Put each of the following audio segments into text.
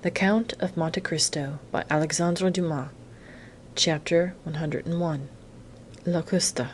The Count of Monte Cristo by Alexandre Dumas. Chapter 101. Locusta.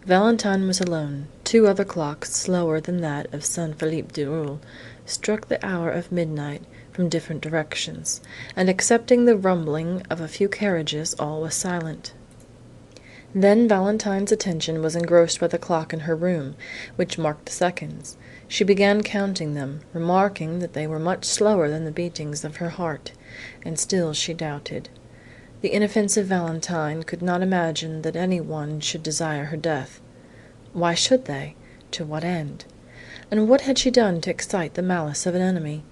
Valentine was alone. Two other clocks, slower than that of Saint Philippe du Roule, struck the hour of midnight from different directions, and excepting the rumbling of a few carriages, all was silent. Then Valentine's attention was engrossed by the clock in her room, which marked the seconds. She began counting them, remarking that they were much slower than the beatings of her heart, and still she doubted. The inoffensive Valentine could not imagine that any one should desire her death. Why should they? To what end? And what had she done to excite the malice of an enemy?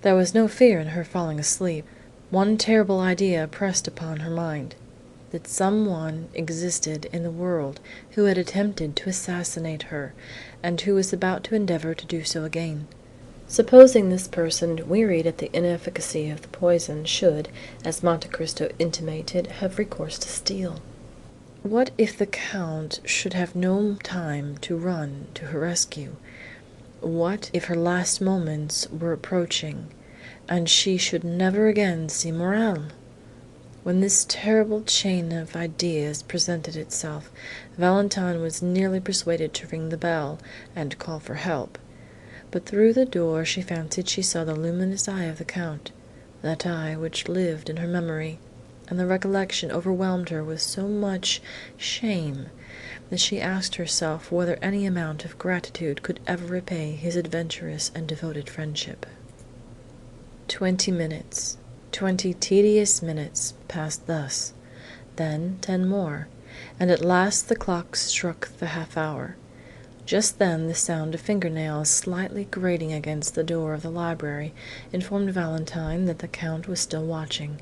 There was no fear in her falling asleep. One terrible idea pressed upon her mind, that some one existed in the world who had attempted to assassinate her, and who was about to endeavour to do so again. Supposing this person, wearied at the inefficacy of the poison, should, as Monte Cristo intimated, have recourse to steel? What if the Count should have no time to run to her rescue? What if her last moments were approaching, and she should never again see Morel? When this terrible chain of ideas presented itself, Valentine was nearly persuaded to ring the bell, and call for help. But through the door she fancied she saw the luminous eye of the Count, that eye which lived in her memory, and the recollection overwhelmed her with so much shame that she asked herself whether any amount of gratitude could ever repay his adventurous and devoted friendship. 20 minutes. 20 tedious minutes passed thus, then 10 more, and at last the clock struck the half-hour. Just then the sound of finger-nails slightly grating against the door of the library informed Valentine that the Count was still watching,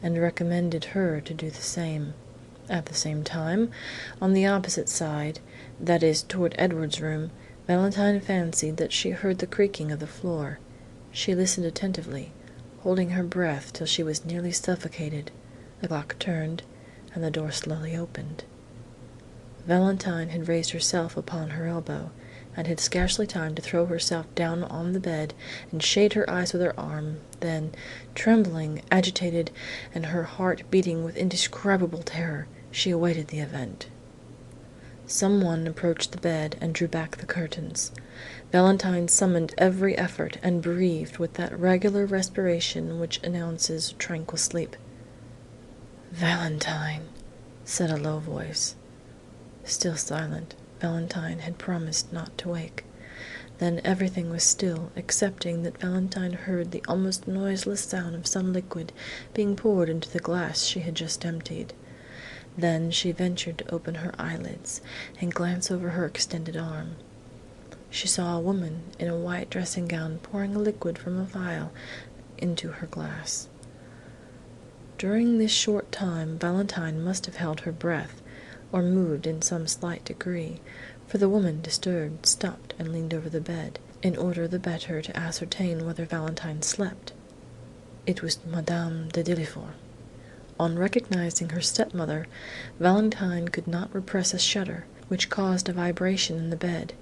and recommended her to do the same. At the same time, on the opposite side, that is, toward Edward's room, Valentine fancied that she heard the creaking of the floor. She listened attentively, holding her breath till she was nearly suffocated. The clock turned, and the door slowly opened. Valentine had raised herself upon her elbow, and had scarcely time to throw herself down on the bed and shade her eyes with her arm. Then, trembling, agitated, and her heart beating with indescribable terror, she awaited the event. Some one approached the bed and drew back the curtains. Valentine summoned every effort, and breathed with that regular respiration which announces tranquil sleep. "Valentine," said a low voice. Still silent, Valentine had promised not to wake. Then everything was still, excepting that Valentine heard the almost noiseless sound of some liquid being poured into the glass she had just emptied. Then she ventured to open her eyelids, and glance over her extended arm. She saw a woman in a white dressing gown pouring a liquid from a vial into her glass. During this short time Valentine must have held her breath, or moved in some slight degree, for the woman, disturbed, stopped and leaned over the bed, in order the better to ascertain whether Valentine slept. It was Madame de Villefort. On recognizing her stepmother, Valentine could not repress a shudder, which caused a vibration in the bed.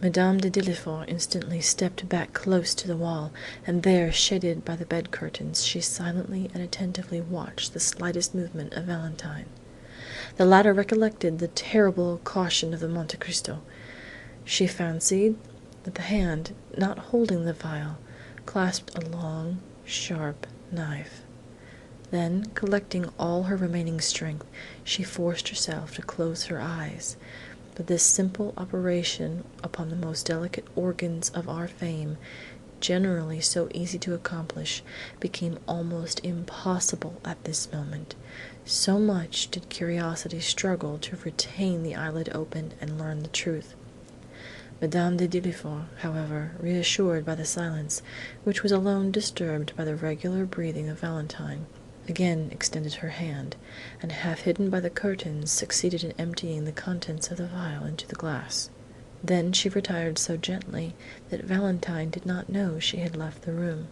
Madame de Villefort instantly stepped back close to the wall, and there, shaded by the bed curtains, she silently and attentively watched the slightest movement of Valentine. The latter recollected the terrible caution of the Monte Cristo. She fancied that the hand, not holding the vial, clasped a long, sharp knife. Then, collecting all her remaining strength, she forced herself to close her eyes. But this simple operation upon the most delicate organs of our frame, generally so easy to accomplish, became almost impossible at this moment. So much did curiosity struggle to retain the eyelid open and learn the truth. Madame de Villefort, however, reassured by the silence, which was alone disturbed by the regular breathing of Valentine, again extended her hand, and half hidden by the curtains, succeeded in emptying the contents of the vial into the glass. Then she retired so gently that Valentine did not know she had left the room.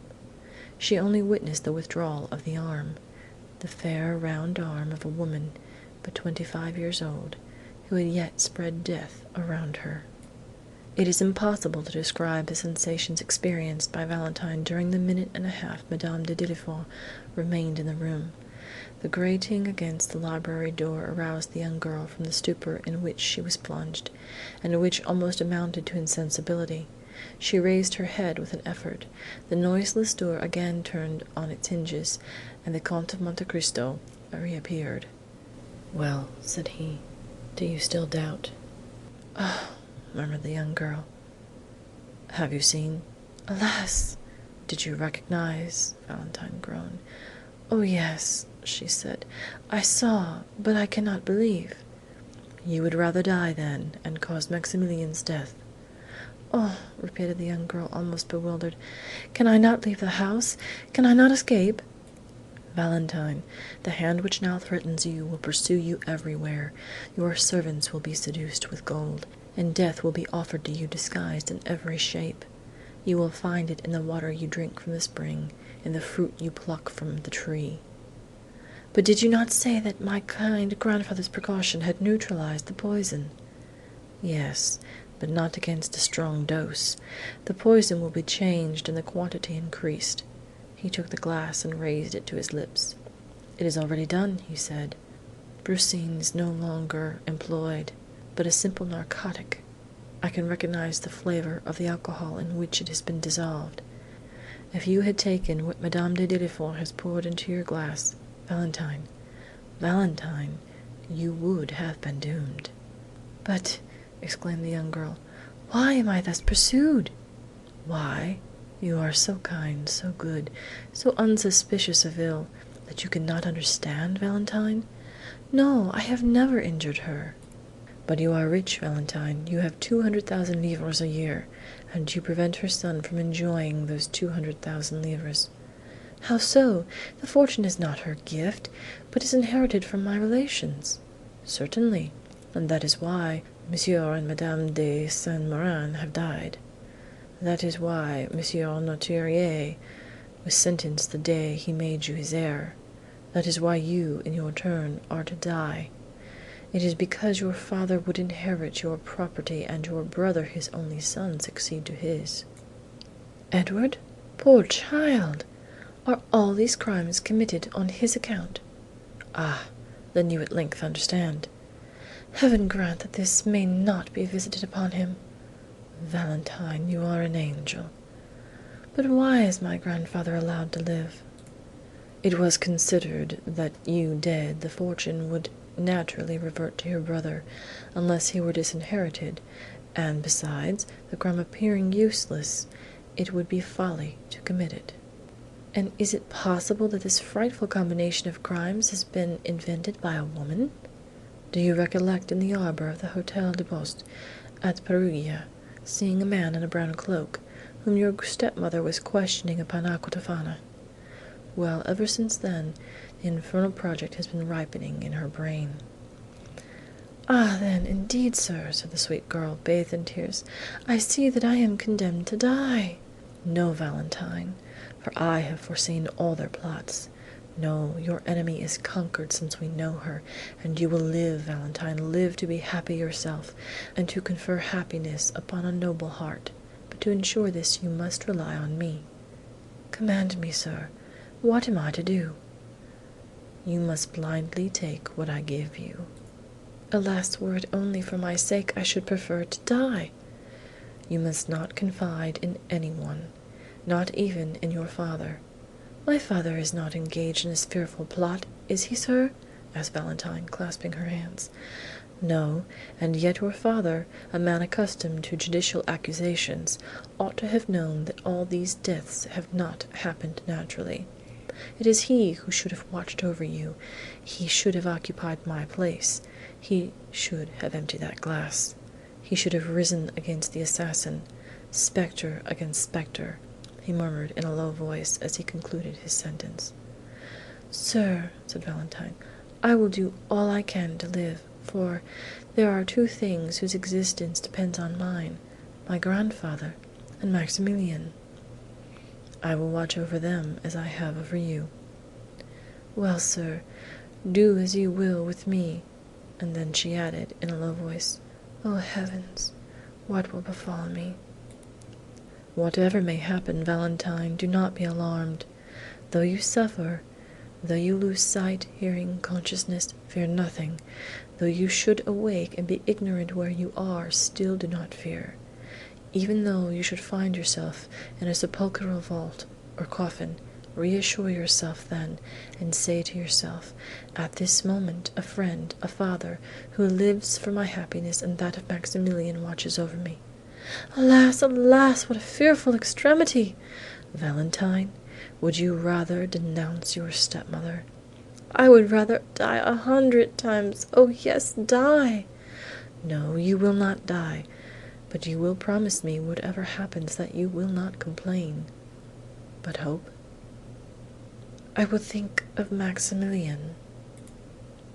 She only witnessed the withdrawal of the arm, the fair round arm of a woman but 25 years old, who had yet spread death around her. It is impossible to describe the sensations experienced by Valentine during the minute and a half Madame de Villefort remained in the room. The grating against the library door aroused the young girl from the stupor in which she was plunged, and which almost amounted to insensibility. She raised her head with an effort. The noiseless door again turned on its hinges, and the Count of Monte Cristo reappeared. "Well," said he, "do you still doubt?" "Oh," murmured the young girl. "Have you seen?" "Alas!" "Did you recognize?" Valentine groaned. "Oh, yes," she said, "I saw, but I cannot believe." "You would rather die, then, and cause Maximilian's death?" "Oh," repeated the young girl, almost bewildered, "can I not leave the house? Can I not escape?" "Valentine, the hand which now threatens you will pursue you everywhere. Your servants will be seduced with gold, and death will be offered to you disguised in every shape. You will find it in the water you drink from the spring, in the fruit you pluck from the tree." "But did you not say that my kind grandfather's precaution had neutralized the poison?" "Yes, but not against a strong dose. The poison will be changed and the quantity increased." He took the glass and raised it to his lips. "It is already done," he said. "Brucine is no longer employed, but a simple narcotic. I can recognize the flavor of the alcohol in which it has been dissolved. If you had taken what Madame de Villefort has poured into your glass, Valentine, Valentine, you would have been doomed." "But," exclaimed the young girl, "why am I thus pursued?" "Why? You are so kind, so good, so unsuspicious of ill, that you cannot understand Valentine?" "No, I have never injured her." "But you are rich, Valentine. You have 200,000 livres a year, and you prevent her son from enjoying those 200,000 livres." "How so? The fortune is not her gift, but is inherited from my relations." "Certainly, and that is why Monsieur and Madame de Saint-Méran have died. That is why Monsieur Noirtier was sentenced the day he made you his heir. That is why you, in your turn, are to die. It is because your father would inherit your property and your brother, his only son, succeed to his." "Edward? Poor child! Are all these crimes committed on his account?" "Ah, then you at length understand." "Heaven grant that this may not be visited upon him." "Valentine, you are an angel." "But why is my grandfather allowed to live?" "It was considered that you dead, the fortune would naturally revert to your brother, unless he were disinherited, and besides, the crime appearing useless, it would be folly to commit it." "And is it possible that this frightful combination of crimes has been invented by a woman? Do you recollect in the arbor of the Hotel de Poste, at Perugia, seeing a man in a brown cloak, whom your stepmother was questioning upon Aqua Tofana? Well, ever since then, the infernal project has been ripening in her brain." "Ah, then, indeed, sir," said the sweet girl, bathed in tears, "I see that I am condemned to die." "No, Valentine, for I have foreseen all their plots. No, your enemy is conquered since we know her, and you will live, Valentine, live to be happy yourself, and to confer happiness upon a noble heart. But to ensure this you must rely on me." "Command me, sir. What am I to do?" "You must blindly take what I give you." "Alas, were it only for my sake, I should prefer to die." "You must not confide in any one, not even in your father." "My father is not engaged in this fearful plot, is he, sir?" asked Valentine, clasping her hands. "No, and yet your father, a man accustomed to judicial accusations, ought to have known that all these deaths have not happened naturally. It is he who should have watched over you. He should have occupied my place. He should have emptied that glass. He should have risen against the assassin. Spectre against spectre," he murmured in a low voice as he concluded his sentence. "Sir," said Valentine, "I will do all I can to live, for there are two things whose existence depends on mine, my grandfather and Maximilian." "I will watch over them as I have over you." "Well, sir, do as you will with me." And then she added, in a low voice, "Oh, heavens! What will befall me? Whatever may happen, Valentine, do not be alarmed. Though you suffer, though you lose sight, hearing, consciousness, fear nothing. Though you should awake and be ignorant where you are, still do not fear. Even though you should find yourself in a sepulchral vault or coffin, reassure yourself then, and say to yourself, at this moment a friend, a father, who lives for my happiness and that of Maximilian, watches over me. Alas, alas, what a fearful extremity! Valentine, would you rather denounce your stepmother? I would rather die 100 times. Oh, yes, die! No, you will not die, but you will promise me, whatever happens, that you will not complain. But hope? I will think of Maximilian.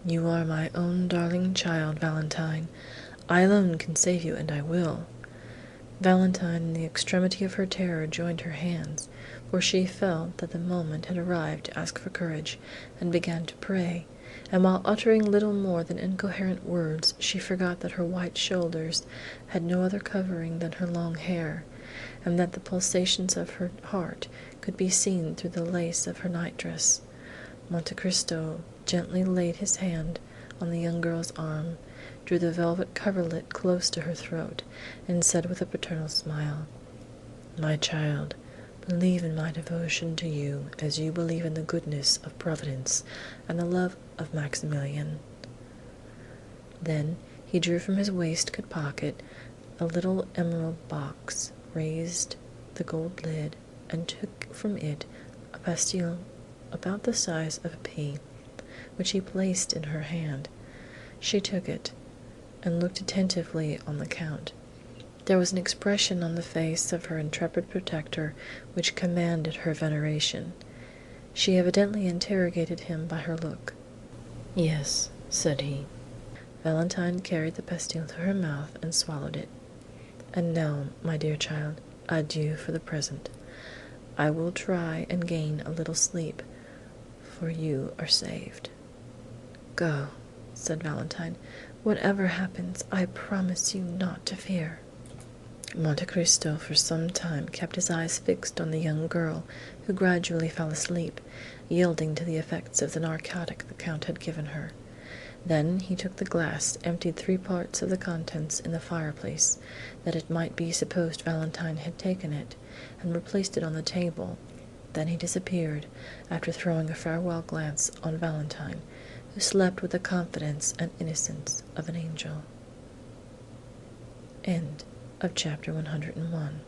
You are my own darling child, Valentine. I alone can save you, and I will. Valentine, in the extremity of her terror, joined her hands, for she felt that the moment had arrived to ask for courage, and began to pray, and while uttering little more than incoherent words, she forgot that her white shoulders had no other covering than her long hair, and that the pulsations of her heart could be seen through the lace of her nightdress. Monte Cristo gently laid his hand on the young girl's arm, drew the velvet coverlet close to her throat, and said with a paternal smile, "My child, believe in my devotion to you as you believe in the goodness of Providence and the love of Maximilian." Then he drew from his waistcoat pocket a little emerald box, raised the gold lid, and took from it a pastille about the size of a pea, which he placed in her hand. She took it, and looked attentively on the Count. There was an expression on the face of her intrepid protector which commanded her veneration. She evidently interrogated him by her look. "Yes," said he. Valentine carried the pastille to her mouth and swallowed it. "And now, my dear child, adieu for the present. I will try and gain a little sleep, for you are saved." "Go," said Valentine. "Whatever happens, I promise you not to fear." Monte Cristo for some time kept his eyes fixed on the young girl, who gradually fell asleep, yielding to the effects of the narcotic the Count had given her. Then he took the glass, emptied 3 parts of the contents in the fireplace, that it might be supposed Valentine had taken it, and replaced it on the table. Then he disappeared, after throwing a farewell glance on Valentine, who slept with the confidence and innocence of an angel. End of chapter 101.